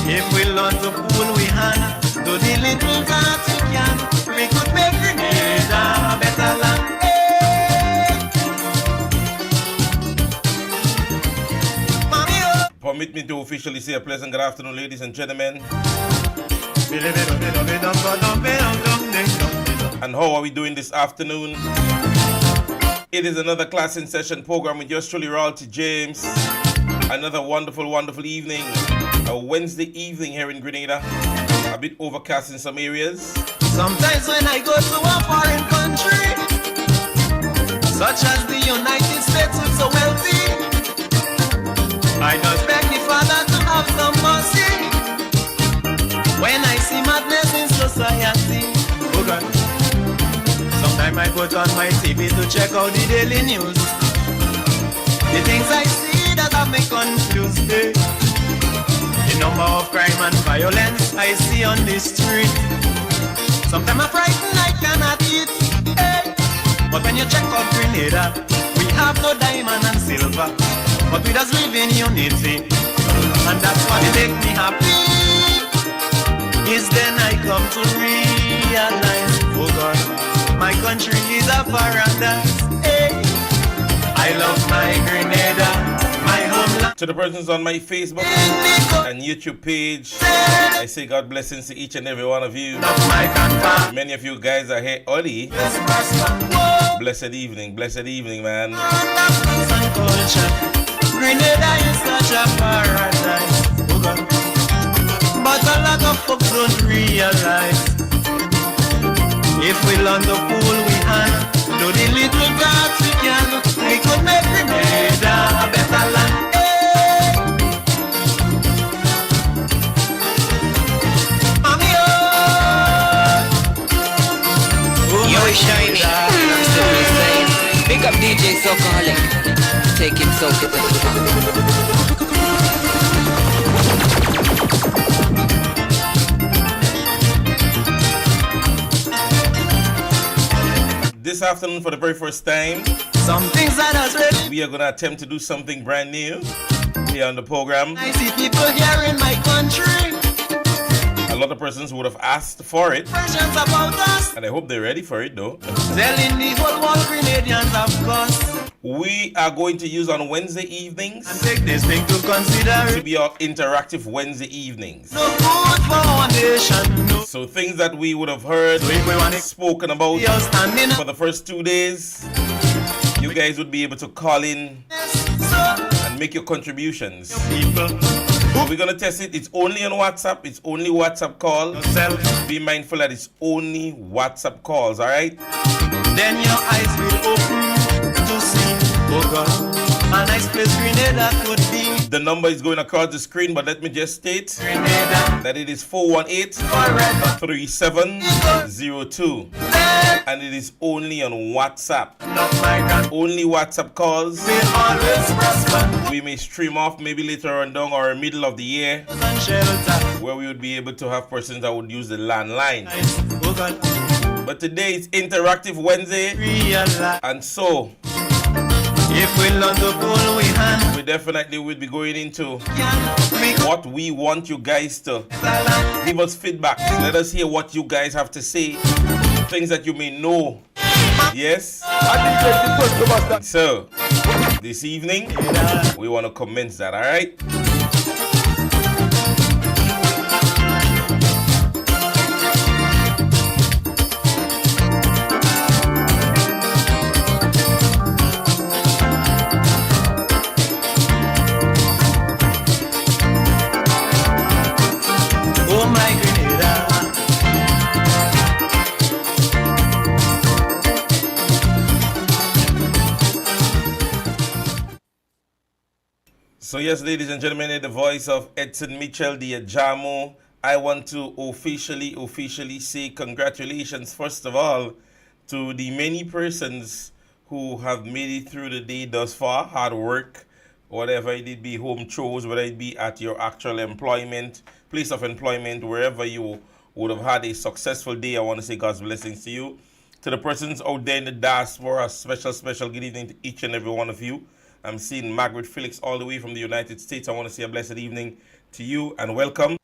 If we learn to pull we hand, do the little that we can, we could make Grenada a better land. Permit me to officially say a pleasant good afternoon, ladies and gentlemen. And how are we doing this afternoon? It is another class in session program with yours truly, Royalty James. Another wonderful, wonderful evening. A Wednesday evening here in Grenada. A bit overcast in some areas. Sometimes when I go to a foreign country, such as the United States, who's so wealthy, I just beg the Father to have some mercy. When I see madness in society, oh God. Sometimes I put on my TV to check out the daily news. The things I see that have me confused, eh? The number of crime and violence I see on the street. Sometimes I'm frightened I cannot eat, eh? But when you check out Grenada, we have no diamond and silver, but we just live in unity, and that's what makes me happy. Is then I come to realize, oh God, my country is a paradise. Hey, I love my Grenada, my homeland. To the persons on my Facebook and YouTube page, I say God blessings to each and every one of you. Many of you guys are here early. Blessed evening, man. Grenada is such a paradise, oh God. But a lot of folks don't realize, if we learn to pull we hand, do the little that we can, we could make Grenada a better land. Yo, Shiny, I'm still saying, big up DJ Sockaholic. Take it, soak it, This afternoon, for the very first time, some things that has ready. We are going to attempt to do something brand new here on the program. I see people here in my country. A lot of persons would have asked for it, about us. And I hope they're ready for it though. Telling the whole world Grenadians, of course. We are going to use on Wednesday evenings and take this thing to consider to be our interactive Wednesday evenings. No food for our nation. No. So things that we would have heard spoken about for the first 2 days, you guys would be able to call in and make your contributions. We're going to test it. It's only on WhatsApp. It's only WhatsApp call. Be mindful that it's only WhatsApp calls, all right? Then your eyes will open to see, oh God, a nice place Grenada could be. The number is going across the screen, but let me just state Grenada, that it is 418-3702. And it is only on WhatsApp. Only WhatsApp calls. We may stream off maybe later on down or middle of the year, where we would be able to have persons that would use the landline. But today is Interactive Wednesday, and so if we learn to pull we hand, we definitely will be going into what we want you guys to give us feedback. Let us hear what you guys have to say, things that you may know. Yes? So, this evening, we want to commence that, alright? So yes, ladies and gentlemen, in the voice of Edson Mitchell, the Ajamo, I want to officially say congratulations, first of all, to the many persons who have made it through the day thus far. Hard work, whatever it be, home chores, whether it be at your actual employment, place of employment, wherever you would have had a successful day. I want to say God's blessings to you. To the persons out there in the diaspora, special good evening to each and every one of you. I'm seeing Margaret Felix all the way from the United States. I want to say a blessed evening to you and welcome.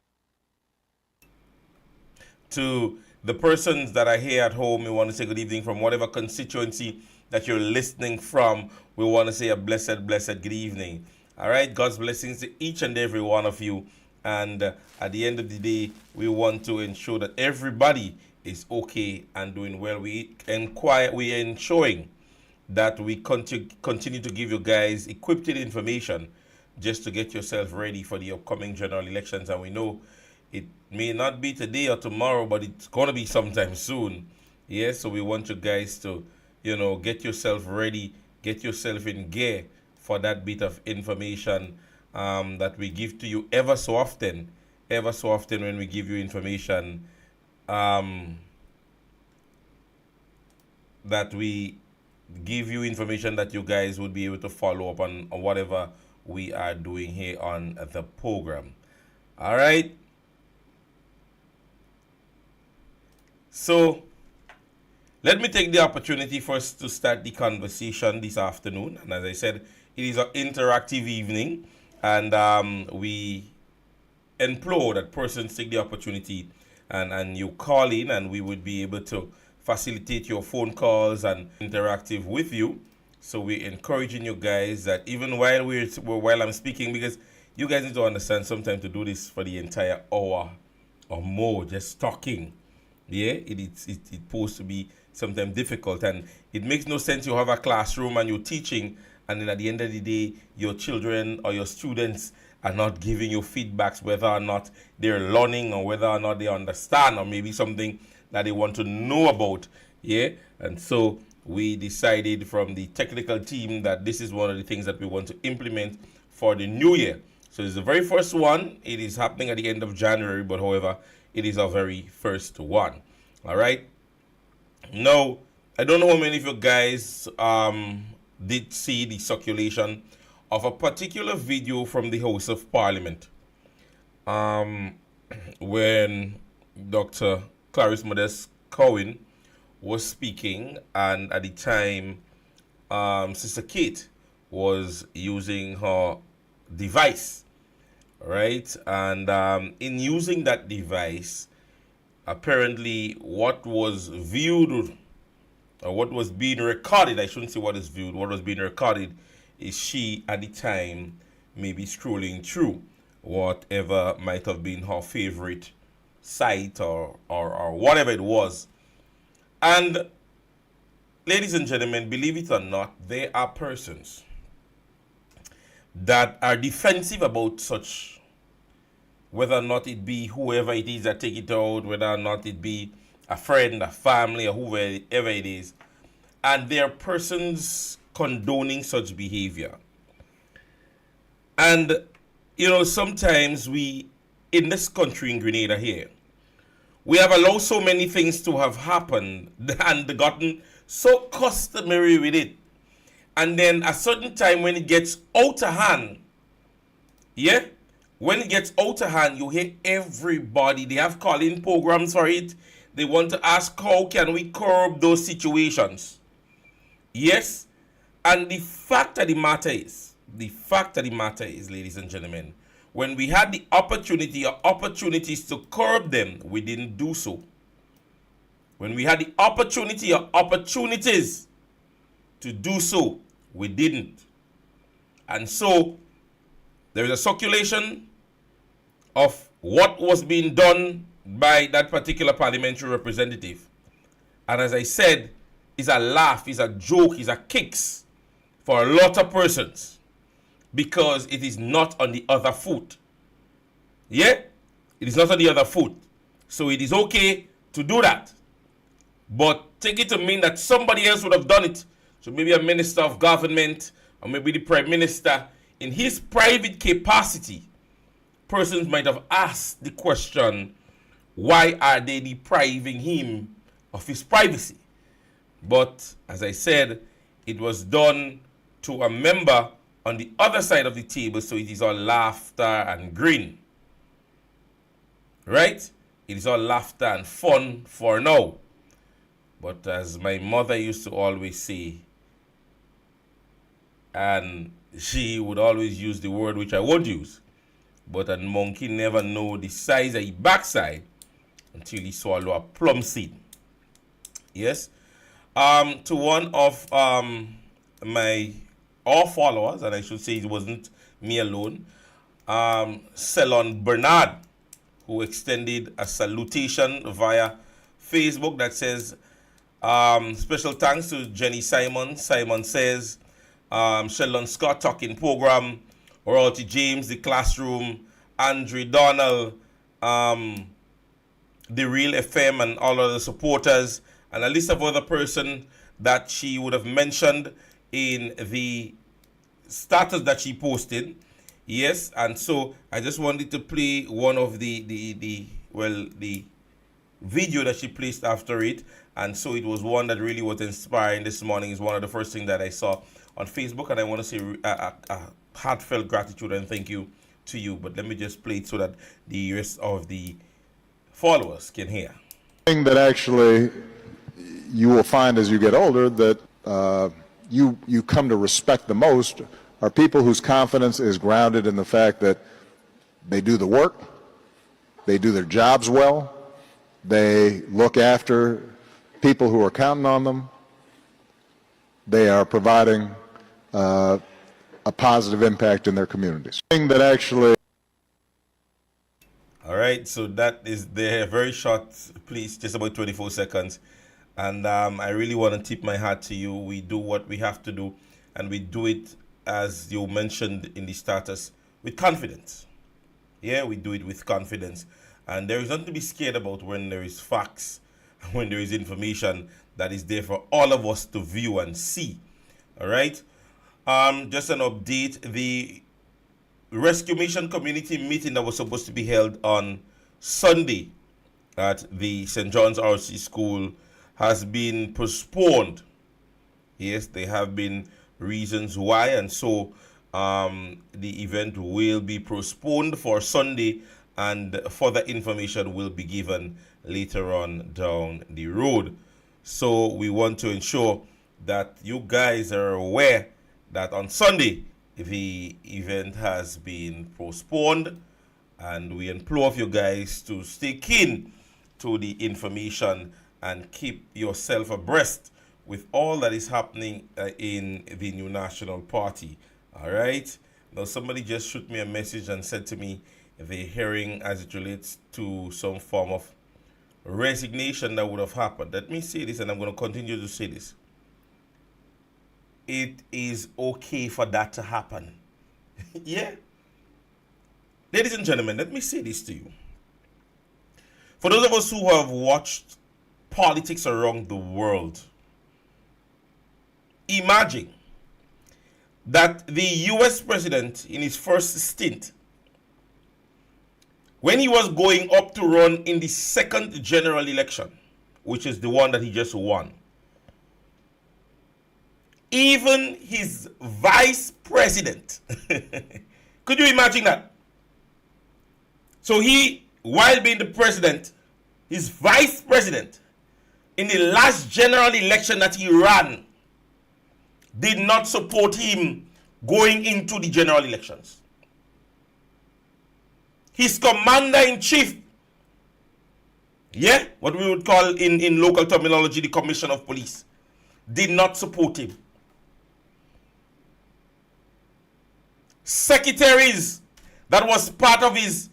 To the persons that are here at home, we want to say good evening from whatever constituency that you're listening from. We want to say a blessed good evening. All right, God's blessings to each and every one of you. And at the end of the day, we want to ensure that everybody is okay and doing well. We are ensuring that we continue to give you guys equipped information just to get yourself ready for the upcoming general elections. And we know it may not be today or tomorrow, but it's going to be sometime soon. Yeah, so we want you guys to, get yourself ready, get yourself in gear for that bit of information that we give to you ever so often when we give you information that we give you information that you guys would be able to follow up on whatever we are doing here on the program. All right. So let me take the opportunity first to start the conversation this afternoon. And as I said, it is an interactive evening, and we implore that persons take the opportunity and you call in, and we would be able to facilitate your phone calls and interactive with you. So we're encouraging you guys that even while I'm speaking, because you guys need to understand sometimes to do this for the entire hour or more, just talking. Yeah, it's supposed to be sometimes difficult, and it makes no sense you have a classroom and you're teaching, and then at the end of the day, your children or your students are not giving you feedbacks whether or not they're learning or whether or not they understand, or maybe something that they want to know about. Yeah, and so we decided from the technical team that this is one of the things that we want to implement for the new year. So it's the very first one. It is happening at the end of January, but however, it is our very first one. All right. Now, I don't know how many of you guys did see the circulation of a particular video from the House of Parliament when Dr. Clarice Modest Cowan was speaking, and at the time Sister Kate was using her device, right? And in using that device, apparently what was viewed or what was being recorded, I shouldn't say what is viewed, what was being recorded is she at the time maybe scrolling through whatever might have been her favorite site or whatever it was. And ladies and gentlemen, believe it or not, there are persons that are defensive about such, whether or not it be whoever it is that take it out, whether or not it be a friend, a family, or whoever it is. And there are persons condoning such behavior. And, sometimes we, in this country in Grenada here, we have allowed so many things to have happened and gotten so customary with it. And then a certain time when it gets out of hand, yeah, when it gets out of hand, you hear everybody, they have call-in programs for it. They want to ask, how can we curb those situations? Yes, and the fact of the matter is, ladies and gentlemen, when we had the opportunity or opportunities to curb them, we didn't do so. When we had the opportunity or opportunities to do so, we didn't. And so there is a circulation of what was being done by that particular parliamentary representative. And as I said, it's a laugh, it's a joke, it's a kicks for a lot of persons, because it is not on the other foot. Yeah? It is not on the other foot. So it is okay to do that. But take it to mean that somebody else would have done it. So maybe a minister of government, or maybe the prime minister, in his private capacity, persons might have asked the question, why are they depriving him of his privacy? But as I said, it was done to a member on the other side of the table, so it is all laughter and grin. Right? It is all laughter and fun for now. But as my mother used to always say, and she would always use the word which I won't use, but a monkey never know the size of his backside until he swallow a plum seed. Yes. To one of all followers, and I should say it wasn't me alone, Celon Bernard, who extended a salutation via Facebook that says, special thanks to Jenny Simon. Simon says, Sheldon Scott talking program, Royalty James, the classroom, Andre Donald, the Real FM, and all other supporters, and a list of other person that she would have mentioned in the status that she posted. Yes, and so I just wanted to play one of the video that she placed after it, and so it was one that really was inspiring this morning. It's one of the first things that I saw on Facebook, and I want to say a heartfelt gratitude and thank you to you. But let me just play it so that the rest of the followers can hear. Thing that actually you will find as you get older that you come to respect the most are people whose confidence is grounded in the fact that they do the work, they do their jobs well, they look after people who are counting on them, they are providing a positive impact in their communities. Thing that actually. All right, so that is the very short, please, just about 24 seconds. And I really want to tip my hat to you. We do what we have to do, and we do it, as you mentioned in the status, with confidence. Yeah, we do it with confidence. And there is nothing to be scared about when there is facts, when there is information that is there for all of us to view and see. All right? Just an update. The Rescue Mission community meeting that was supposed to be held on Sunday at the St. John's RC School has been postponed. Yes, there have been reasons why, and so the event will be postponed for Sunday, and further information will be given later on down the road. So we want to ensure that you guys are aware that on Sunday the event has been postponed, and we implore you guys to stay keen to the information and keep yourself abreast with all that is happening in the new National Party. All right? Now, somebody just shoot me a message and said to me they're hearing as it relates to some form of resignation that would have happened. Let me say this, and I'm going to continue to say this. It is okay for that to happen. Yeah? Ladies and gentlemen, let me say this to you. For those of us who have watched politics around the world, imagine that the US president in his first stint, when he was going up to run in the second general election, which is the one that he just won, even his vice president, could you imagine that? So he, while being the president, his vice president, in the last general election that he ran, did not support him going into the general elections. His commander-in-chief, yeah, what we would call in local terminology the commissioner of police, did not support him. Secretaries that was part of his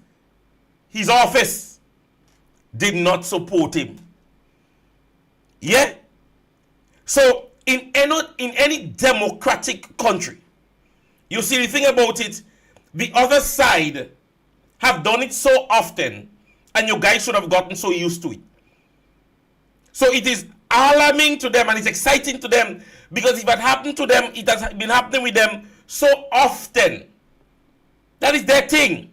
office did not support him. Yeah? So in any democratic country, you see, the thing about it, the other side have done it so often, and you guys should have gotten so used to it. So it is alarming to them and it's exciting to them, because if it happened to them, it has been happening with them so often. That is their thing.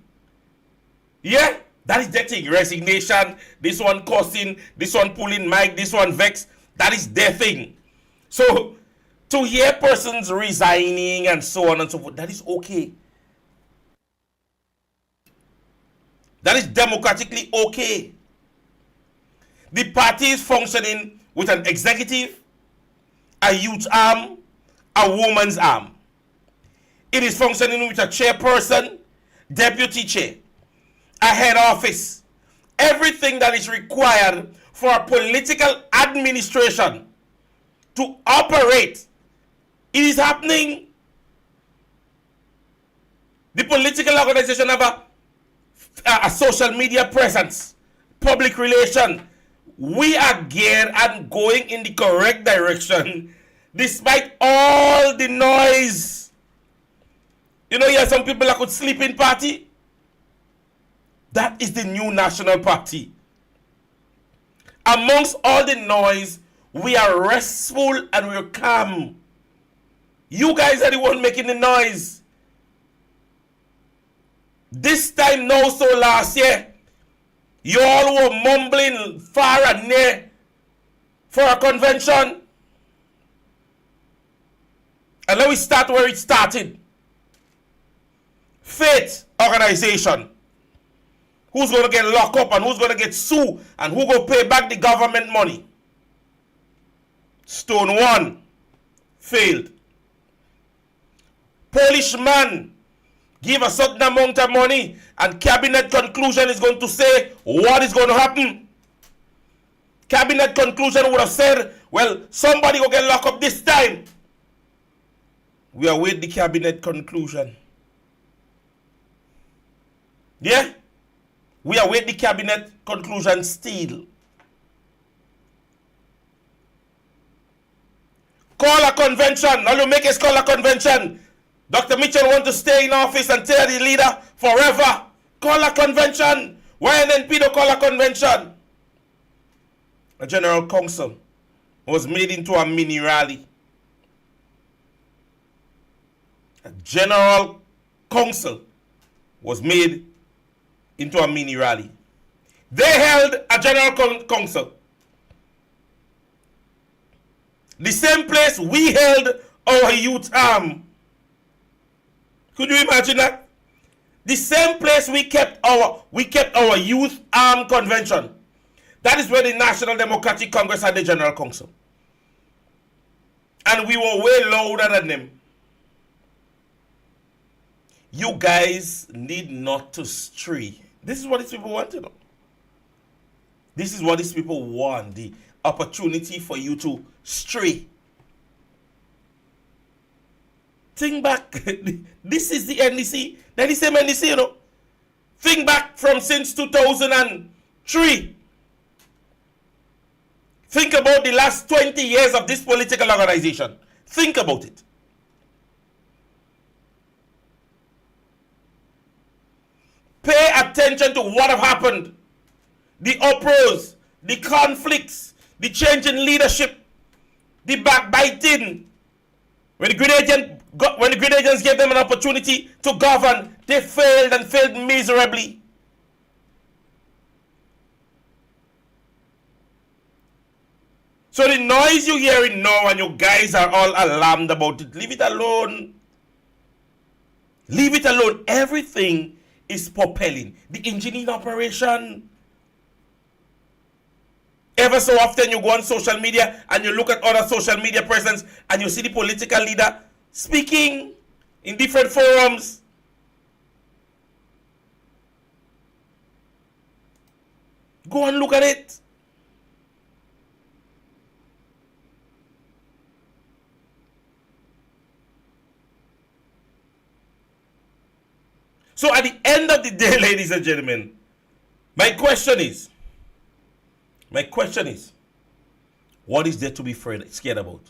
Yeah? That is their thing. Resignation, this one cursing, this one pulling mic, this one vex. That is their thing. So, to hear persons resigning and so on and so forth, that is okay. That is democratically okay. The party is functioning with an executive, a youth arm, a woman's arm. It is functioning with a chairperson, deputy chair, a head office, everything that is required for a political administration to operate. It is happening. The political organization have a social media presence, public relation. We are geared and going in the correct direction despite all the noise. You know, some people that could sleep in party. That is the new national party. Amongst all the noise, we are restful and we're calm. You guys are the one making the noise. This time now, so last year, you all were mumbling far and near for a convention. And let me start where it started. Faith organization. Who's going to get locked up and who's going to get sued and who going to pay back the government money? Stone one. Failed. Polish man give a certain amount of money and cabinet conclusion is going to say what is going to happen. Cabinet conclusion would have said, well, somebody will get locked up this time. We await the cabinet conclusion. Yeah? We await the cabinet conclusion still. Call a convention. All you make is call a convention. Dr. Mitchell want to stay in office and tell the leader forever. Call a convention. Why NNP don't call a convention? A general council was made into a mini rally. A general council was made into a mini rally. They held a general council. The same place we held our youth arm. Could you imagine that? The same place we kept our youth arm convention. That is where the National Democratic Congress had the General Council. And we were way louder than them. You guys need not to stray. This is what these people want to know. This is what these people want. The opportunity for you to stray. Think back. This is the NDC. They're the same NDC, you know. Think back from since 2003. Think about the last 20 years of this political organization. Think about it. Pay attention to what have happened. The uproars, the conflicts, the change in leadership, the backbiting. When the Green Agents gave them an opportunity to govern, they failed and failed miserably. So the noise you're hearing now and you guys are all alarmed about it, leave it alone. Leave it alone. Everything is propelling. The engineering operation. Ever so often you go on social media and you look at other social media presence and you see the political leader speaking in different forums. Go and look at it. So at the end of the day, ladies and gentlemen, my question is, what is there to be scared about?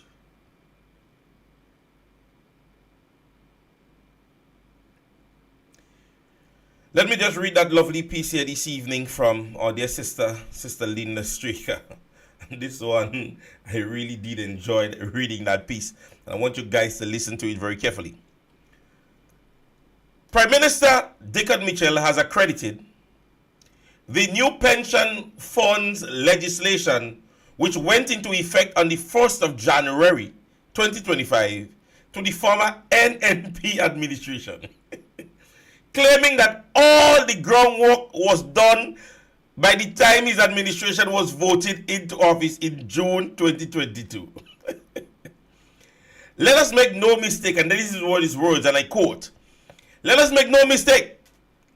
Let me just read that lovely piece here this evening from our dear sister Linda Straker. This one, I really did enjoy reading that piece. And I want you guys to listen to it very carefully. Prime Minister Dickon Mitchell has accredited the new pension funds legislation, which went into effect on the 1st of January 2025, to the former NNP administration, claiming that all the groundwork was done by the time his administration was voted into office in June 2022. Let us make no mistake, and this is what his words, and I quote, "Let us make no mistake.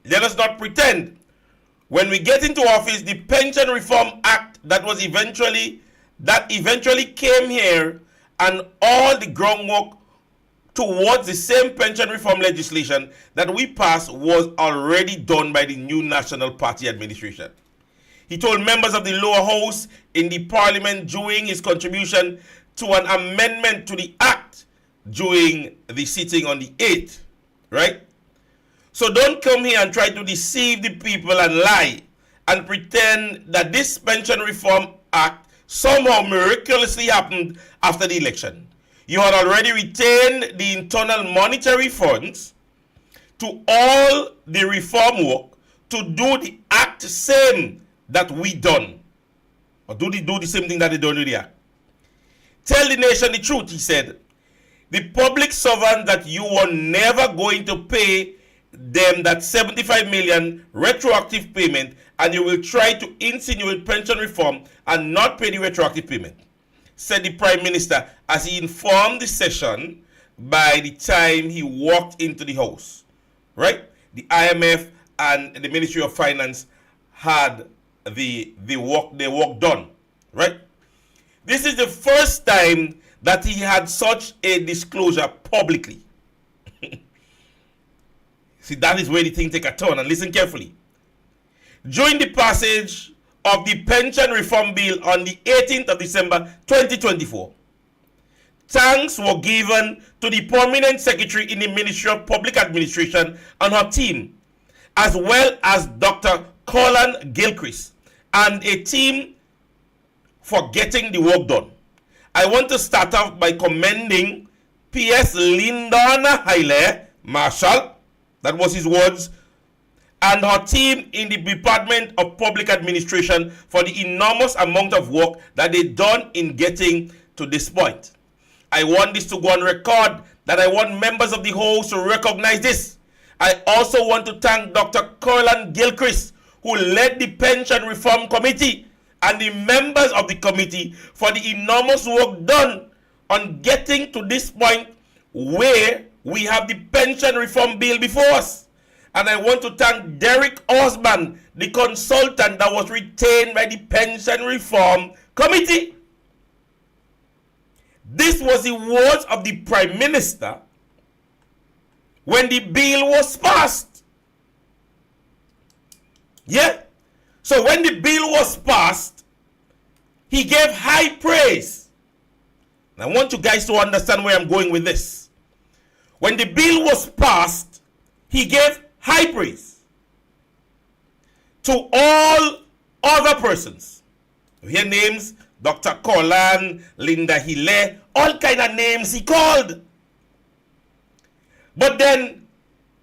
Let us not pretend. when we get into office, the Pension Reform Act that eventually came here, and all the groundwork towards the same pension reform legislation that we passed was already done by the new National Party administration. He told members of the lower house in the parliament during his contribution to an amendment to the act during the sitting on the 8th, right? So don't come here and try to deceive the people and lie and pretend that this pension reform act somehow miraculously happened after the election. You had already retained the internal monetary funds to all the reform work to do the act same that we done. Or do the same thing that they done with the act. Tell the nation the truth, he said. The public servants that you were never going to pay them that 75 million retroactive payment, and you will try to insinuate pension reform and not pay the retroactive payment, said the Prime Minister as he informed the session by the time he walked into the House. Right? The IMF and the Ministry of Finance had the work done. Right? This is the first time that he had such a disclosure publicly. See, that is where the thing take a turn, and listen carefully. During the passage of the pension reform bill on the 18th of December 2024, thanks were given to the permanent secretary in the Ministry of Public Administration and her team, as well as Dr. Colin Gilchrist and a team for getting the work done. I want to start off by commending P.S. Lyndon Haile Marshall, that was his words, and her team in the Department of Public Administration for the enormous amount of work that they done in getting to this point. I want this to go on record that I want members of the House to recognize this. I also want to thank Dr. Colin Gilchrist, who led the Pension Reform Committee, and the members of the committee for the enormous work done on getting to this point where we have the pension reform bill before us. And I want to thank Derek Osborne, the consultant that was retained by the Pension Reform Committee. This was the words of the Prime Minister when the bill was passed. Yeah. So when the bill was passed, he gave high praise. And I want you guys to understand where I'm going with this. When the bill was passed, he gave high praise to all other persons. You hear names, Dr. Colin, Linda Hille, all kind of names he called. But then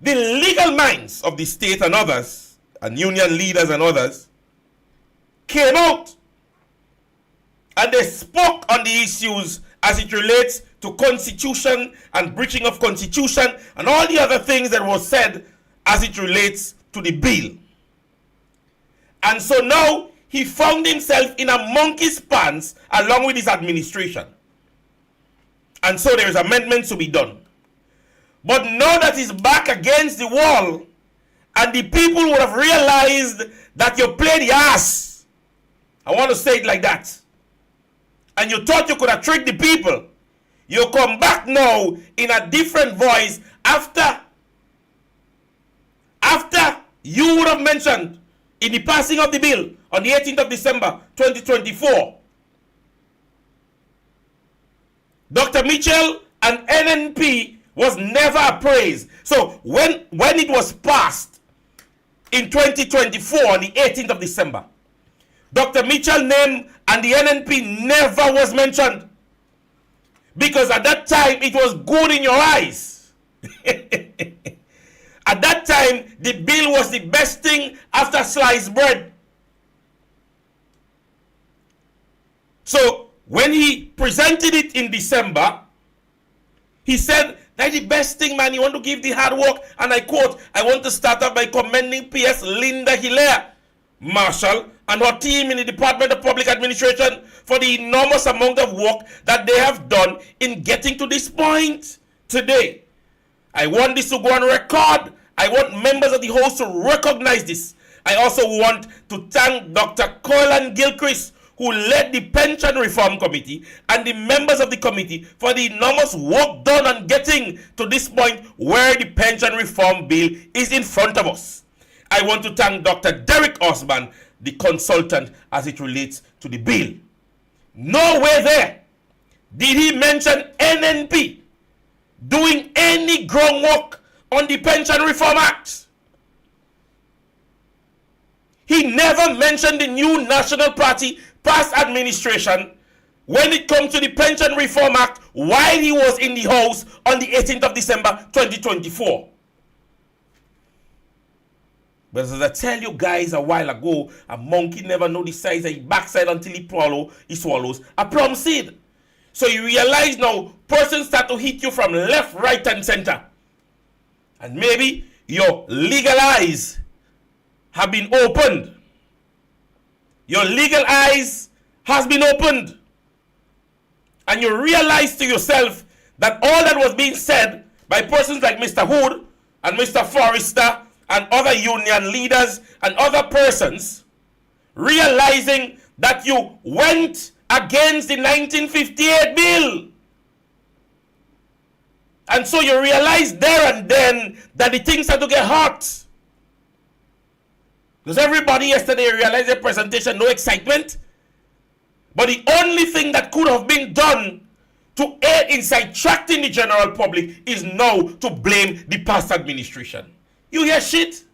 the legal minds of the state and others, and union leaders and others, came out and they spoke on the issues as it relates to constitution and breaching of constitution and all the other things that was said as it relates to the bill. And so now he found himself in a monkey's pants along with his administration. And so there is amendments to be done. But now that he's back against the wall and the people would have realized that you played the ass, I want to say it like that, and you thought you could have tricked the people, you come back now in a different voice after you would have mentioned in the passing of the bill on the 18th of December 2024. Dr. Mitchell and NNP was never appraised. So when it was passed in 2024 on the 18th of December, Dr. Mitchell's name and the NNP never was mentioned. Because at that time, it was good in your eyes. At that time, the bill was the best thing after sliced bread. So, when he presented it in December, he said, that's the best thing, man. You want to give the hard work. And I quote, I want to start off by commending P.S. Linda Hilaire Marshall and her team in the Department of Public Administration for the enormous amount of work that they have done in getting to this point today. I want this to go on record. I want members of the House to recognize this, I also want to thank Dr. Colin Gilchrist, who led the Pension Reform Committee, and the members of the committee for the enormous work done on getting to this point where the Pension Reform Bill is in front of us. I want to thank Dr. Derek Osman, the consultant, as it relates to the bill. Nowhere there did he mention NNP doing any groundwork on the Pension Reform Act. He never mentioned the new National Party past administration when it comes to the Pension Reform Act while he was in the House on the 18th of December 2024. But as I tell you guys a while ago, a monkey never know the size of his backside until he swallows a plum seed. So you realize now, persons start to hit you from left, right, and center. And maybe your legal eyes have been opened. Your legal eyes has been opened. And you realize to yourself that all that was being said by persons like Mr. Hood and Mr. Forrester and other union leaders and other persons, realizing that you went against the 1958 bill. And so you realize there and then that the things had to get hot. Because everybody yesterday realized the presentation, no excitement. But the only thing that could have been done to aid in sidetracking the general public is now to blame the past administration. You hear shit?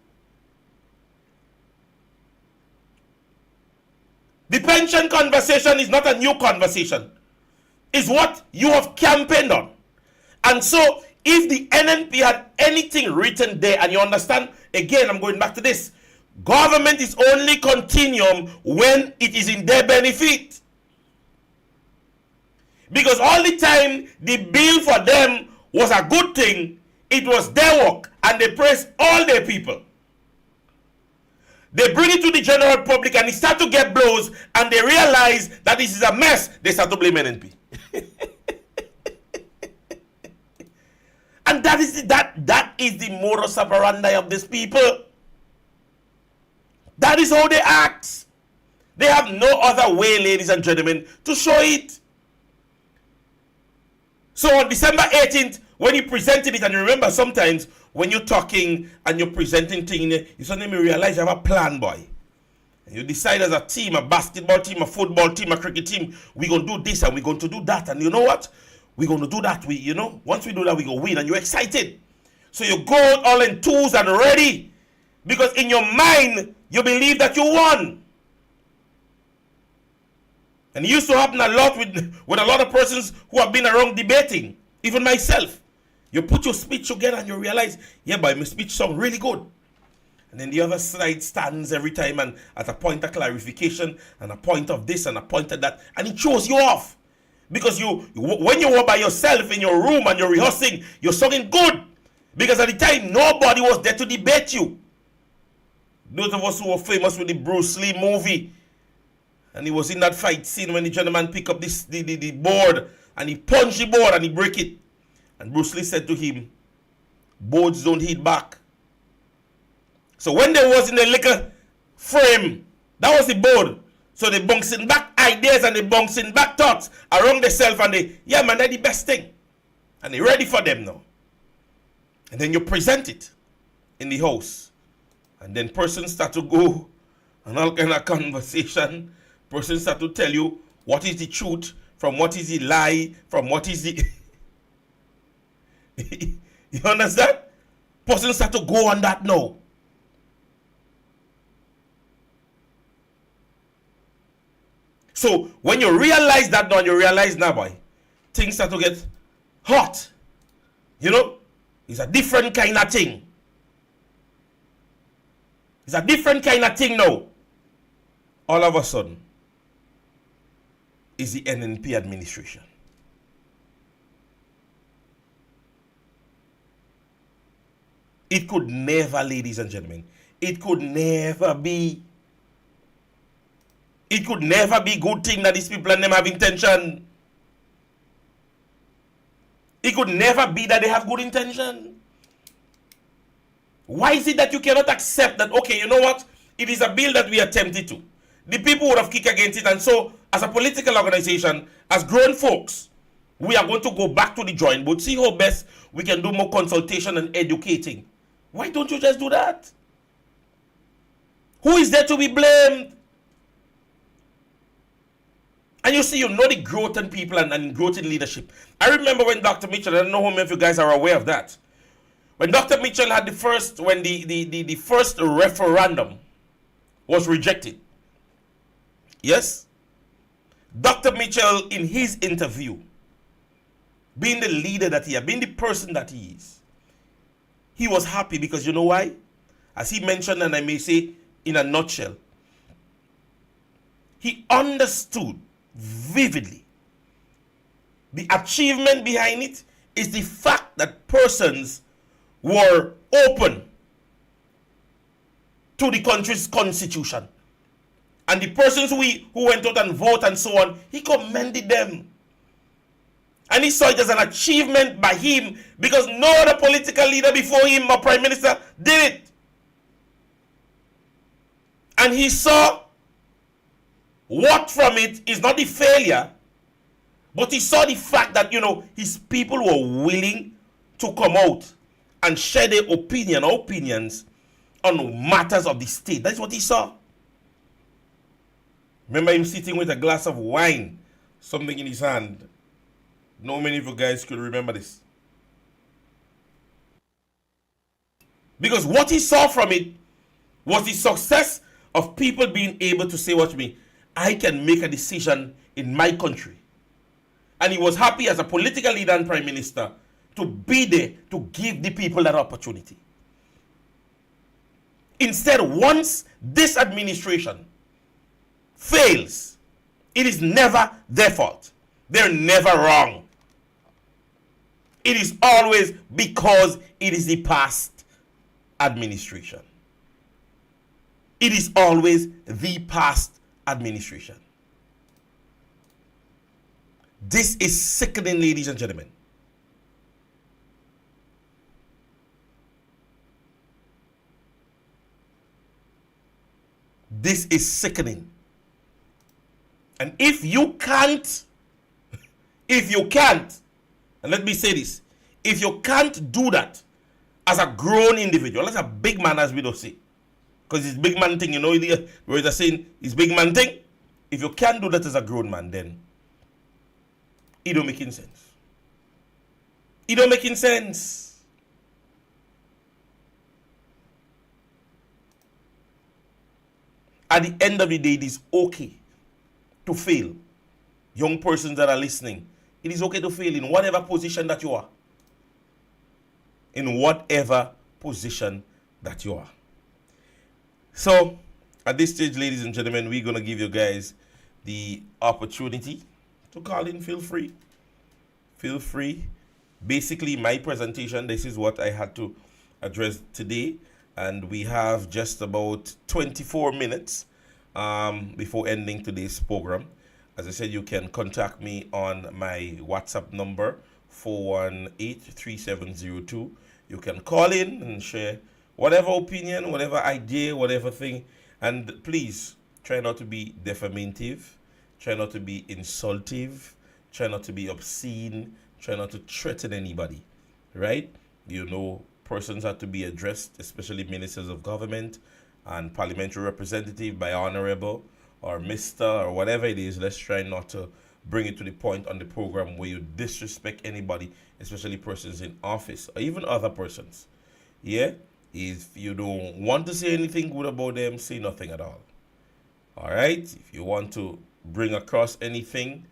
The pension conversation is not a new conversation. It's what you have campaigned on. And so, if the NNP had anything written there, and you understand, again, I'm going back to this, government is only continuum when it is in their benefit. Because all the time, the bill for them was a good thing, it was their work, and they praise all their people. They bring it to the general public, and they start to get blows, and they realize that this is a mess, they start to blame NNP. And that is the modus operandi of these people. That is how they act. They have no other way, ladies and gentlemen, to show it. So on December 18th, when he presented it, and remember sometimes when you're talking and you're presenting things, you suddenly realize you have a plan, boy. And you decide as a team, a basketball team, a football team, a cricket team, we're going to do this and we're going to do that. And you know what? We're going to do that. Once we do that, we're going to win. And you're excited. So you go all in tools and ready. Because in your mind, you believe that you won. And it used to happen a lot with a lot of persons who have been around debating. Even myself. You put your speech together and you realize, yeah, but my speech sounds really good. And then the other side stands every time and at a point of clarification and a point of this and a point of that. And it throws you off. Because when you were by yourself in your room and you're rehearsing, you're sounding good. Because at the time, nobody was there to debate you. Those of us who were famous with the Bruce Lee movie, and he was in that fight scene when the gentleman picked up the board, and he punched the board and he break it. And Bruce Lee said to him, boards don't hit back. So when they was in the liquor frame, that was the board. So they bouncing back ideas and they bouncing back thoughts around themselves, and they, yeah man, that's the best thing. And they ready for them now. And then you present it in the house. And then persons start to go and all kind of conversation. Persons start to tell you what is the truth, from what is the lie, from what is the... You understand? Persons start to go on that now. So when you realize that now, you realize now, boy, things start to get hot. You know? It's a different kind of thing. It's a different kind of thing now. All of a sudden, is the NNP administration. It could never, ladies and gentlemen, it could never be. It could never be good thing that these people and them have intention. It could never be that they have good intention. Why is it that you cannot accept that, okay, you know what? It is a bill that we attempted to. The people would have kicked against it, and so as a political organization, as grown folks, we are going to go back to the drawing board, see how best we can do more consultation and educating. Why don't you just do that? Who is there to be blamed? And you see, you know the growth in people and growth in leadership. I remember when Dr. Mitchell, I don't know how many of you guys are aware of that. When Dr. Mitchell had the first referendum was rejected. Yes? Dr. Mitchell, in his interview, being the leader that he is, being the person that he is, he was happy because you know why? As he mentioned, and I may say in a nutshell, he understood vividly the achievement behind it is the fact that persons were open to the country's constitution. And the persons who went out and voted and so on, he commended them. And he saw it as an achievement by him because no other political leader before him or prime minister did it. And he saw what from it is not the failure, but he saw the fact that, his people were willing to come out and share their opinions on matters of the state. That's what he saw. Remember him sitting with a glass of wine, something in his hand. Not many of you guys could remember this. Because what he saw from it was the success of people being able to say, watch me, I can make a decision in my country. And he was happy as a political leader and prime minister to be there to give the people that opportunity. Instead, once this administration fails, it is never their fault. They're never wrong. It is always because it is the past administration. It is always the past administration. This is sickening, ladies and gentlemen. This is sickening. And if you can't, and let me say this, if you can't do that as a grown individual, as a big man, as we don't say, because it's big man thing, where they're saying it's big man thing. If you can't do that as a grown man, then it don't make any sense. It don't make any sense. At the end of the day, it is okay to fail. Young persons that are listening, it is okay to fail in whatever position that you are. In whatever position that you are. So, at this stage, ladies and gentlemen, we're going to give you guys the opportunity to call in. Feel free. Feel free. Basically, my presentation, this is what I had to address today. And we have just about 24 minutes before ending today's program. As I said, you can contact me on my WhatsApp number, 418-3702. You can call in and share whatever opinion, whatever idea, whatever thing. And please, try not to be defamative. Try not to be insultive. Try not to be obscene. Try not to threaten anybody. Right? Persons have to be addressed, especially ministers of government and parliamentary representative by honorable or Mr. or whatever it is. Let's try not to bring it to the point on the program where you disrespect anybody, especially persons in office or even other persons. Yeah? If you don't want to say anything good about them, say nothing at all. All right? If you want to bring across anything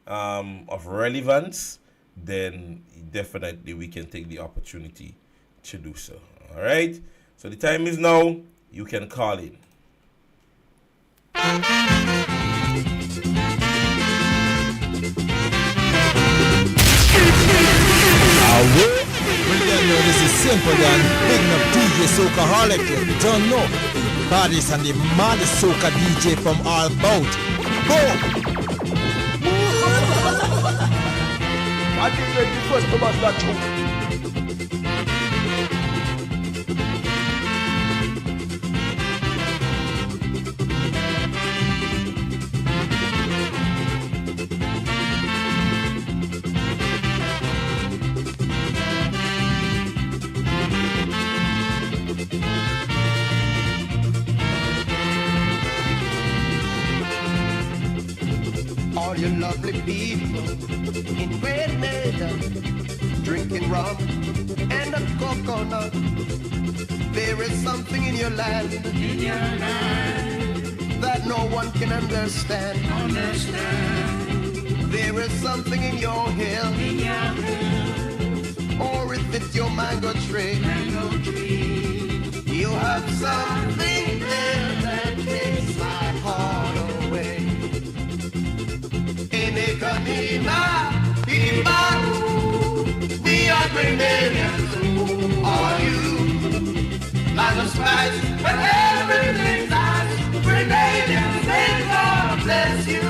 of relevance, then definitely we can take the opportunity to do so. All right? So the time is now. You can call in. This is simple than big up DJ Soulcaholic. You don't know. Baddest and the maddest soca DJ from all about. Boom! I think we're the first to bust that tune. all you lovely people in Grenada, drinking rum and a coconut. There is something in your land, that no one can understand. There is something in your hill, or is it your mango tree? You have something there that takes my heart away. In Ekanina, we are Grenadians. Are you? Like a spice, but everything's nice. Grenadians, may God bless you.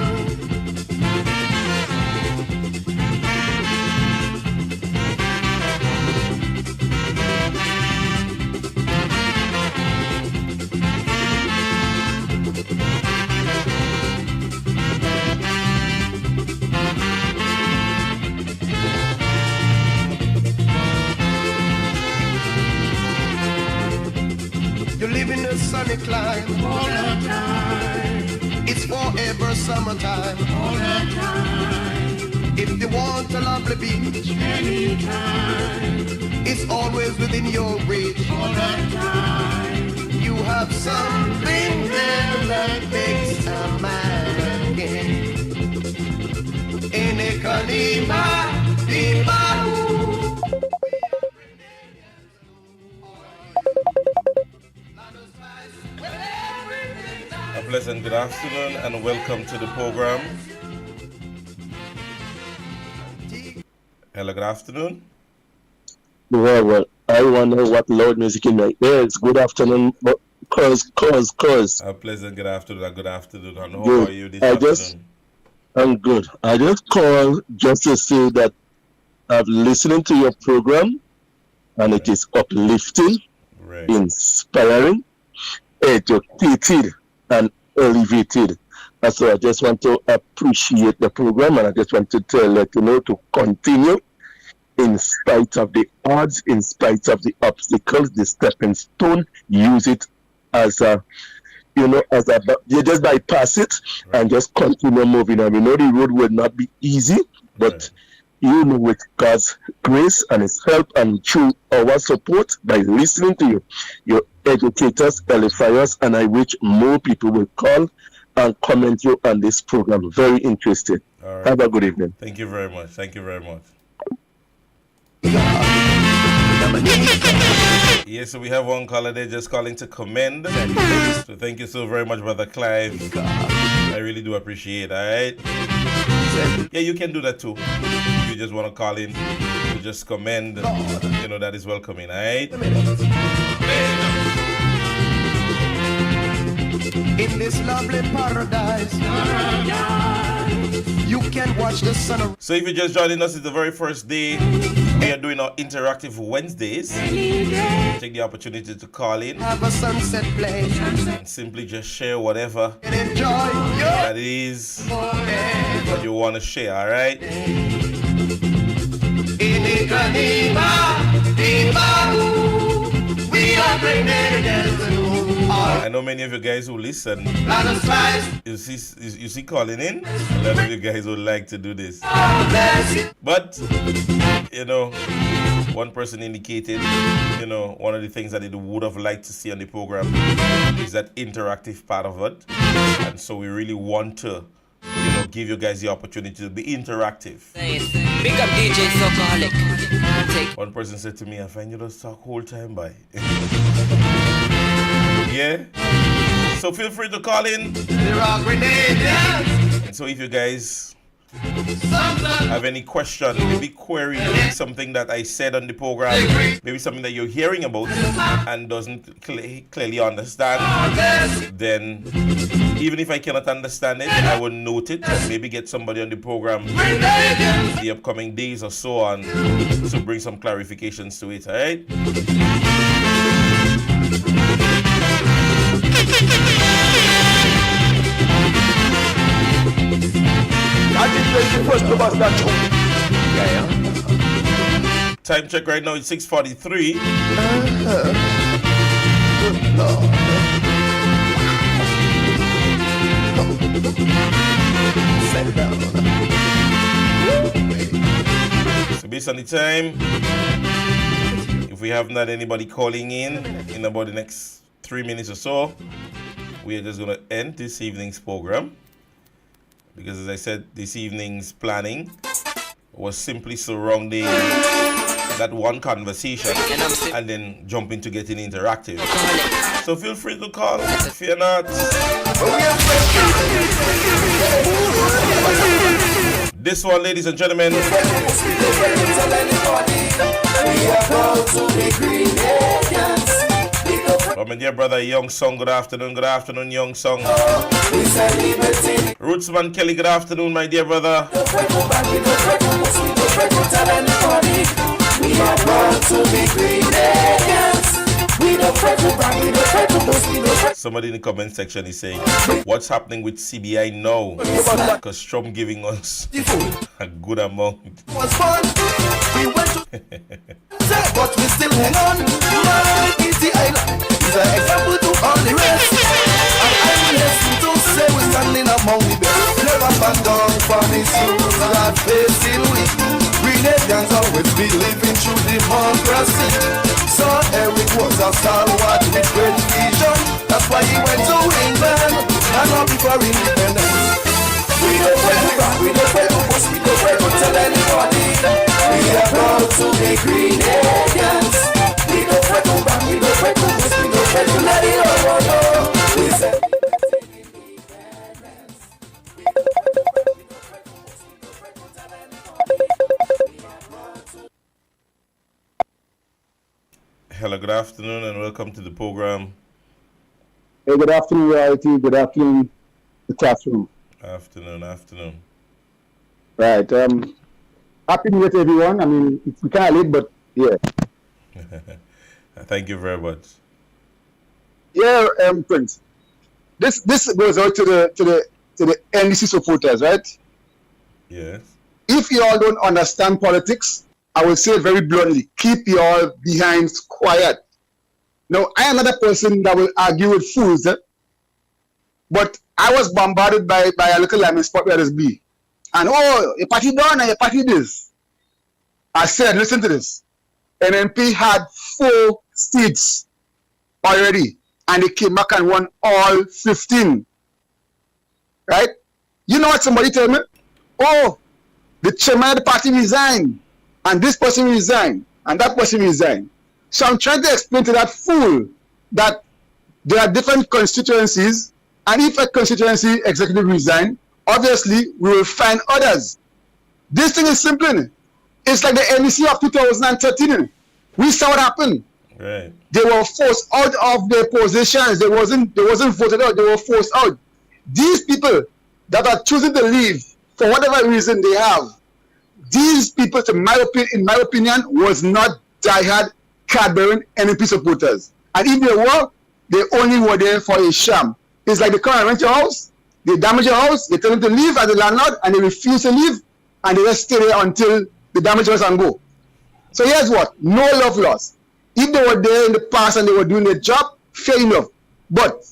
You live in a sunny clime all the time. It's forever summertime all the time. If you want a lovely beach anytime, it's always within your reach all the time. You have something there that makes a man again. In a kanima, A pleasant good afternoon and welcome to the program. Hello, good afternoon. Well, I wonder what loud music in my ears. Good afternoon, cause. A pleasant good afternoon and good afternoon. And how Good. are you this afternoon? I'm good. I just called just to say that I'm listening to your program and it is uplifting, Right. inspiring, educated, and elevated. And so I just want to appreciate the program and I just want to let you know to continue in spite of the odds, in spite of the obstacles, the stepping stone. Use it as a, you just bypass it and just continue moving on. We know the road will not be easy, but with God's grace and His help and through our support by listening to you, your educators, edifiers, and I wish more people will call and comment you on this program. Very interested. All right. Have a good evening. Thank you very much. Thank you very much. Yes, so we have one caller there just calling to commend. So thank you so very much, Brother Clive. I really do appreciate it, all right? Yeah, you can do that too. If you just want to call in to just commend, that is welcoming, all right? in this lovely paradise. You can watch the sun. So if you're just joining us, it's the very first day we are doing our interactive Wednesdays. Take the opportunity to call in Have a sunset play and simply just share whatever and enjoy your that is that you want to share, all right? We are Grenadians. I know many of you guys who listen, you see calling in. A lot of you guys would like to do this. But, one person indicated, one of the things that they would have liked to see on the program is that interactive part of it. And so we really want to, give you guys the opportunity to be interactive. Big up DJ Socoholic. One person said to me, I find you just talk whole time by. Yeah? So feel free to call in. And so if you guys have any question, maybe query, maybe something that I said on the program, maybe something that you're hearing about and doesn't clearly understand, then even if I cannot understand it, I will note it and maybe get somebody on the program the upcoming days or so on to bring some clarifications to it, alright? Time check right now is 6:43. So based on the time, if we haven't had anybody calling in about the next 3 minutes or so, we are just going to end this evening's program. Because as I said, this evening's planning was simply surrounding that one conversation and then jump into getting interactive. So feel free to call, fear not. This one, ladies and gentlemen. Oh, my dear brother, Young Song, good afternoon, Young Song. Rootsman Kelly, good afternoon, my dear brother. We are born to be Grenadians. We don't fret to brag, we don't fret to boast, Somebody in the comment section is saying, what's happening with CBI now? Because Trump giving us a good amount. Was fun. We went to but we still hang on. My easy island is an example to all the rest. And I'm listening to say we're standing among the best. Never back down from the souls that facing we. Grenadians always believe in true democracy. So Eric was a stalwart with great vision. That's why he went to England and not before independence. We don't wait to back, we don't wait to push, we don't wait to tell anybody. We are proud to be Grenadians. We don't wait to back, we don't wait to push, we don't wait to let it all go. We said hello, good afternoon and welcome to the program. Hey, good afternoon, Reality. Good afternoon, the classroom. Afternoon. Right. Happy New Year to everyone. I mean, we kind of late, but yeah. Thank you very much. Yeah, Prince. This goes out to the NDC supporters, right? Yes. If you all don't understand politics, I will say it very bluntly, keep your behinds quiet. Now, I am not a person that will argue with fools, but I was bombarded by a little lemon spot where there's B. And, oh, your party done and your party this. I said, listen to this. NNP had 4 seats already, and they came back and won all 15. Right? You know what somebody told me? Oh, the chairman of the party resigned. And this person resigned, and that person resigned. So I'm trying to explain to that fool that there are different constituencies, and if a constituency executive resign, obviously we will find others. This thing is simple. It's like the NEC of 2013. We saw what happened. Right. They were forced out of their positions. They wasn't voted out. They were forced out. These people that are choosing to leave for whatever reason they have, these people, in my opinion, was not diehard card-bearing NNP supporters. And if they were, they only were there for a sham. It's like they come and rent your house, they damage your house, they tell them to leave as a landlord, and they refuse to leave, and they just stay there until the damage house and go. So here's what, no love lost. If they were there in the past and they were doing their job, fair enough. But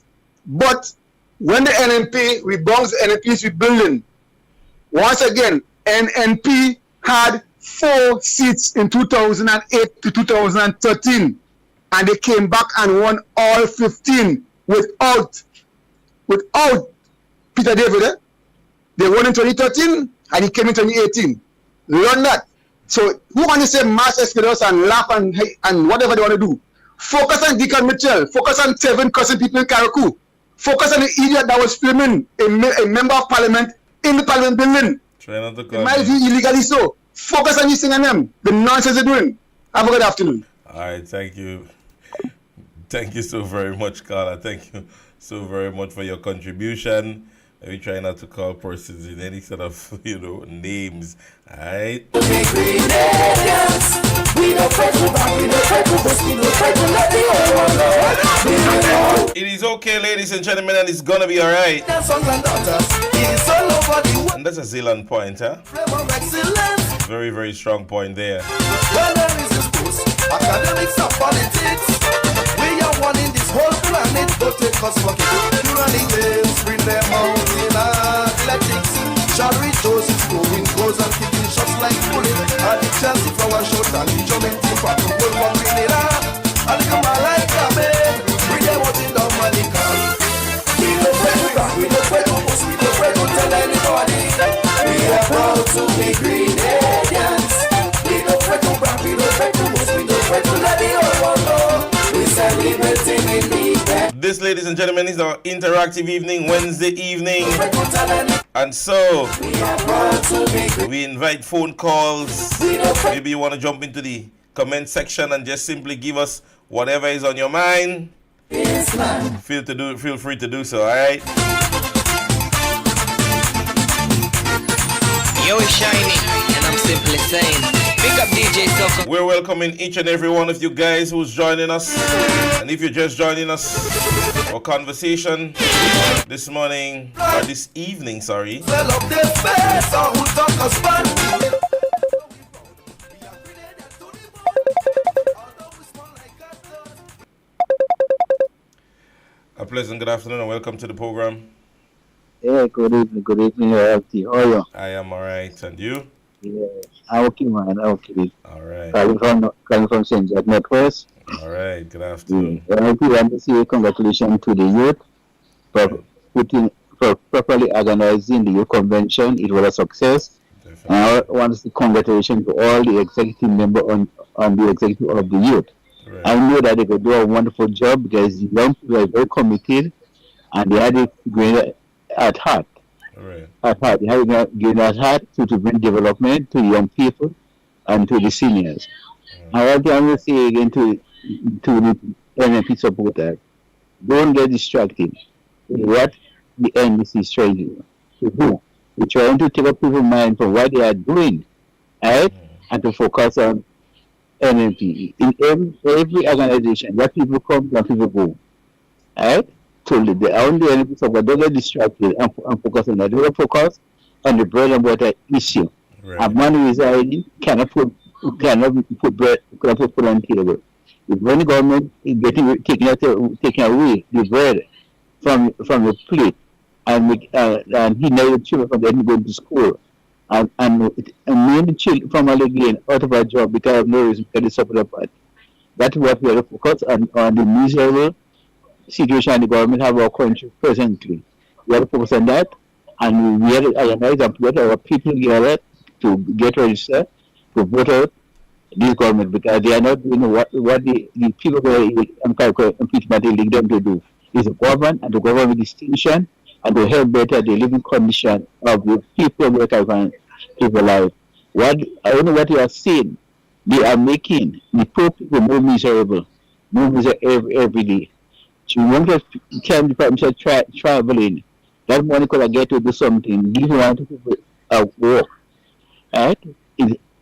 when the NNP rebounds, the NNP is rebuilding. Once again, NNP had 4 seats in 2008 to 2013, and they came back and won all 15 without Peter David. They won in 2013 and he came in 2018. Learn that. So who want to say mass exodus and laugh and whatever they want to do? Focus on Deacon Mitchell. Focus on 7 cussing people in Karakou. Focus on the idiot that was filming a member of parliament in the parliament building. In my view, illegally so. Focus on these things and them. The nonsense they're doing. Have a good afternoon. All right, thank you. Thank you so very much, Carla. Thank you so very much for your contribution. We try not to call persons in any sort of, names. All right? It is okay, ladies and gentlemen, and it's gonna be all right. And that's a Zealand point, huh? Very, very strong point there. Academics of politics. We are one in this whole planet. Don't take us for it. You running games, bring them out in athletics. Shall we and instrument in fact to pull from vanilla. And come on like a man, we dey want it down Malika. We don't pray to God, we don't pray to us, we don't pray to tell anybody. We are proud to be Grenadians. We don't pray to God, we don't pray to us, we don't pray to let the whole world know. We celebrating independence. This, ladies and gentlemen, is our interactive evening, Wednesday evening. And so, we invite phone calls. Maybe you want to jump into the comment section and just simply give us whatever is on your mind. Feel free to do so, alright? Yo, it's Shiny, and I'm simply saying, big up DJ Soca. We're welcoming each and every one of you guys who's joining us. And if you're just joining us, our conversation this morning, or this evening, sorry. A pleasant good afternoon and welcome to the program. Yeah, good evening, LT. How are you? I am alright, and you? Yeah, I'm okay, man. I'm okay. Alright. Calling from St. Jack Networks. Alright, good afternoon. Yeah, I want to say congratulations to the youth for properly organizing the youth convention. It was a success. Definitely. And I want to say congratulations to all the executive members on the executive of the youth. Right. I know that they could do a wonderful job because the young people are very committed and they had it going at heart. Right. At heart. They have it going at heart to bring development to young people and to the seniors. I want to say again to the NMP supporters, don't get distracted with what the NDC is trying to do. We're trying to take up people's mind from what they are doing, right? And to focus on NMP. In every organization, that people come and people go. Right? So the only NMP support, don't get distracted and focus on that. Don't focus on the bread and butter issue. Right. A man residing cannot put bread, cannot put food on the table. If when the government is taking away the bread from the plate and he never children from them going to school and many children from again out of a job because of no reason for the support part. That's what we are focused on the miserable situation the government have our country presently. We have to focus on that and we have to organize and put our people together to get registered to vote out this government because they are not doing what the people impeachment they lead them to do. Is the government and the government distinction and to help better the living condition of the people that can keep alive. I don't know what you are saying. They are making the poor people more miserable every day. So you want to tell the traveling. That money could have get to do something. Give one to people work. Right?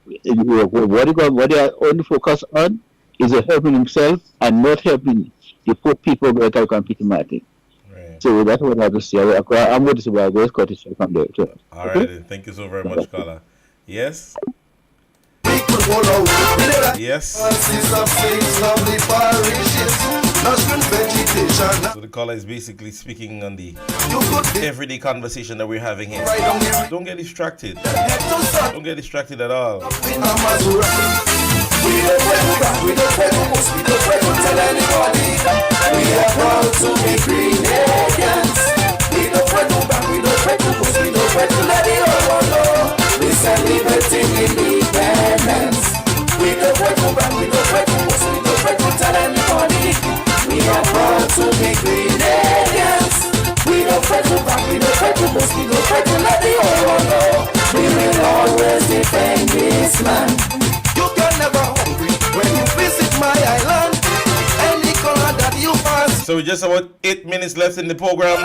What they are only focused on is helping themselves and not helping the poor people that are competing market. Right. So that's what I have to say. I'm going to say about this Scottish from there. So, All right, thank you so very much, Carla. Yes? Yes? So the caller is basically speaking on the everyday conversation that we're having here. Don't get distracted. Don't get distracted at all. We don't tell anybody. We are proud to be Grenadians. We don't pray to back, we don't pray to push, we don't pray to let it all know. We celebrating independence. We don't pray to back, we don't pray to push, we don't pray to tell anybody. We are proud to be Grenadians. We don't pray to back, we don't pray to push, we don't pray to let it all know. We will always defend this land. You can never hungry when you visit my island. Any color that you pass. So just about 8 minutes left in the program.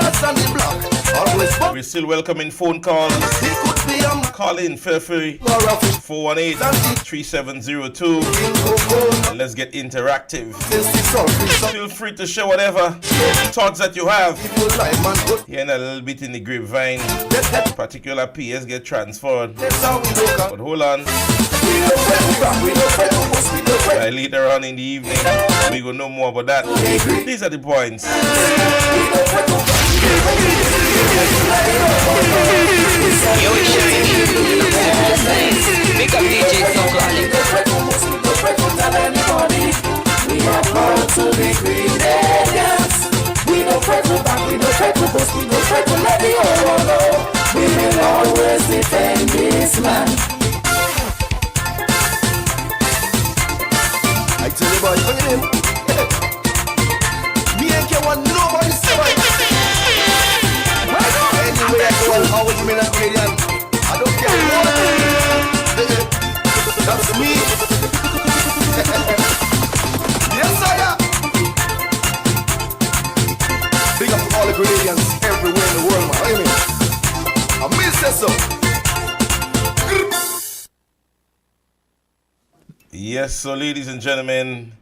We're still welcoming phone calls. Call in, feel free. 418-3702. And let's get interactive. Feel free to share whatever thoughts that you have. Hearing a little bit in the grapevine, particular PS get transferred. But hold on. Later on in the evening, we will know more about that. These are the points. Yo, it's Shiny, and I'm simply saying, big up DJ Soca. supposed to go fight to let the whole world know. We will always defend this land. I tell you boy, bring it in. Me ain't care what nobody say. Anyway, I go and always remain a Canadian. I don't care what. That's me. Yes, I am. Big up to all the Canadians everywhere in the world, man. What do you mean? I miss that so. Yes, so ladies and gentlemen,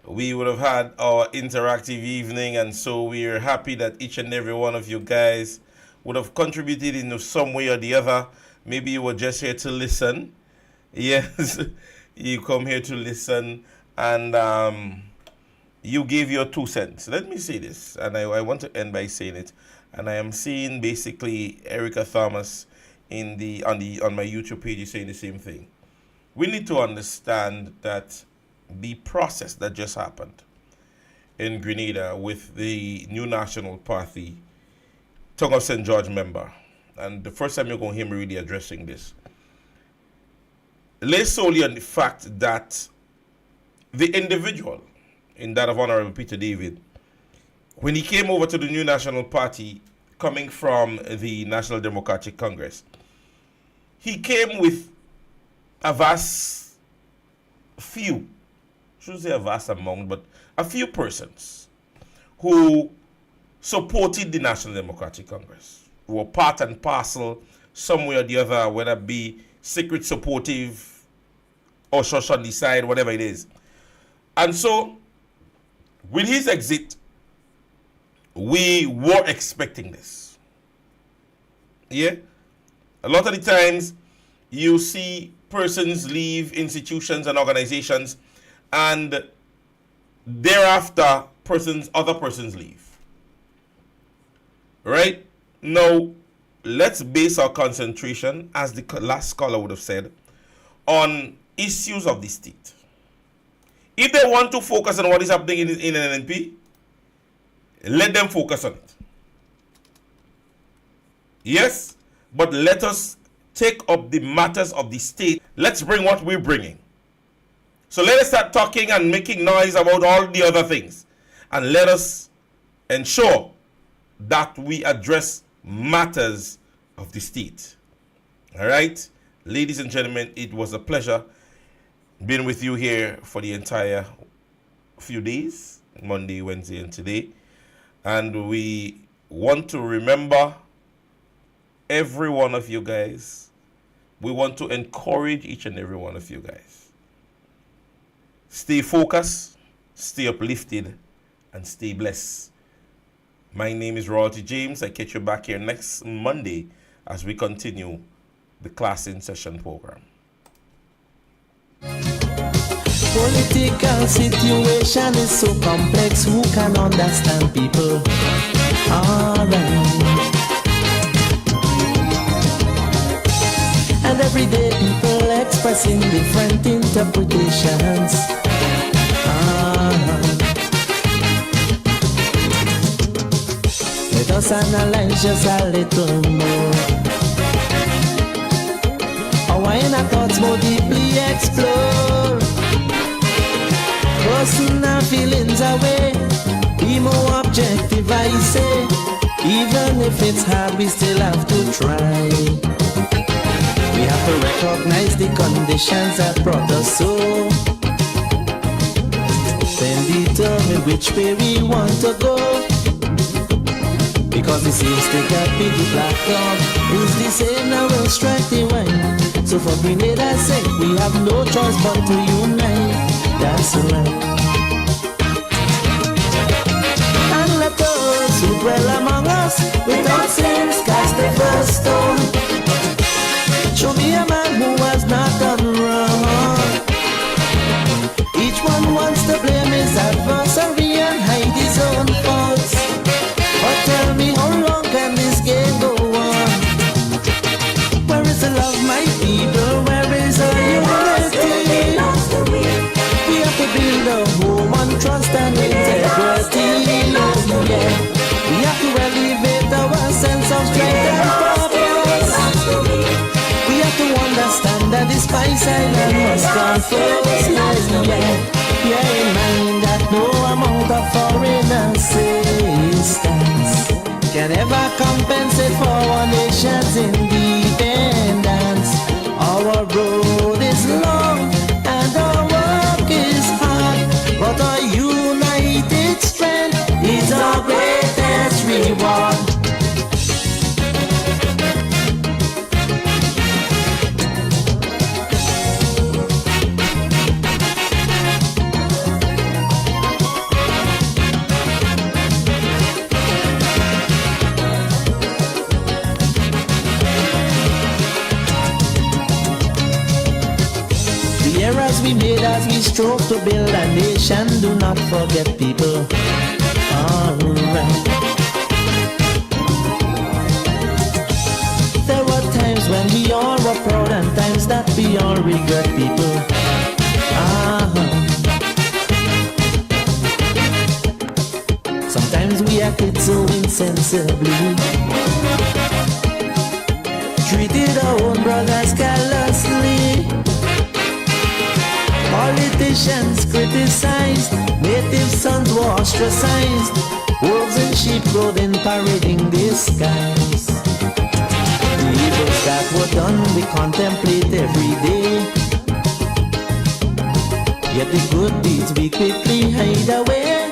we would have had our interactive evening, and so we are happy that each and every one of you guys would have contributed in some way or the other. Maybe you were just here to listen. Yes, you come here to listen, and you gave your 2 cents. Let me say this, and I want to end by saying it. And I am seeing basically Erica Thomas on my YouTube page saying the same thing. We need to understand that the process that just happened in Grenada with the New National Party Tongue of St. George member, and the first time you're going to hear me really addressing this, lays solely on the fact that the individual, in that of Honorable Peter David, when he came over to the New National Party coming from the National Democratic Congress, he came with a vast few, I shouldn't say a vast amount, but a few persons who supported the National Democratic Congress, who were part and parcel, some way or the other, whether it be secret supportive or shush on the side, whatever it is. And so, with his exit, we were expecting this. Yeah? A lot of the times, you see persons leave institutions and organizations, and thereafter, other persons leave. Right? Now, let's base our concentration, as the last scholar would have said, on issues of the state. If they want to focus on what is happening in NNP, let them focus on it. Yes, but let us take up the matters of the state. Let's bring what we're bringing. So let us start talking and making noise about all the other things. And let us ensure that we address matters of the state. All right? Ladies and gentlemen, it was a pleasure being with you here for the entire few days, Monday, Wednesday, and today. And we want to remember every one of you guys. We want to encourage each and every one of you guys. Stay focused, stay uplifted, and stay blessed. My name is Royalty James. I catch you back here next Monday as we continue the Class in Session program. Political situation is so complex, who can understand people? Alright. And everyday people expressing different interpretations. Let us analyze just a little more. Why our thoughts more deeply explore. Personal feelings away, be more objective, I say. Even if it's hard, we still have to try. We have to recognize the conditions that brought us so, then determine which way we want to go. Because it seems to get the black dog is the same, now we'll strike the wine. So for Grenada's sake, we have no choice but to unite. That's right. And let those who dwell among us without sins cast the first stone. Show me a man who has not done wrong. Each one wants to blame his adversary and hide his own faults. But tell me, how long can this game go on? Where is the love, my people? Where is our unity? We have to build a home on trust and integrity. Yeah. We have to elevate My silence was confused. Yeah, in mind that no amount of foreign assistance can ever compensate for our nation's independence. Our road is long and our work is hard, but our united strength is our greatest reward. We made as we strove to build a nation. Do not forget, people. Alright. There were times when we all were proud and times that we all regret, people. Sometimes we acted so insensibly, treated our own brothers callously. Politicians criticized, native sons were ostracized, wolves in sheep clothing parading the skies. The evils that were done we contemplate every day, yet the good deeds we quickly hide away.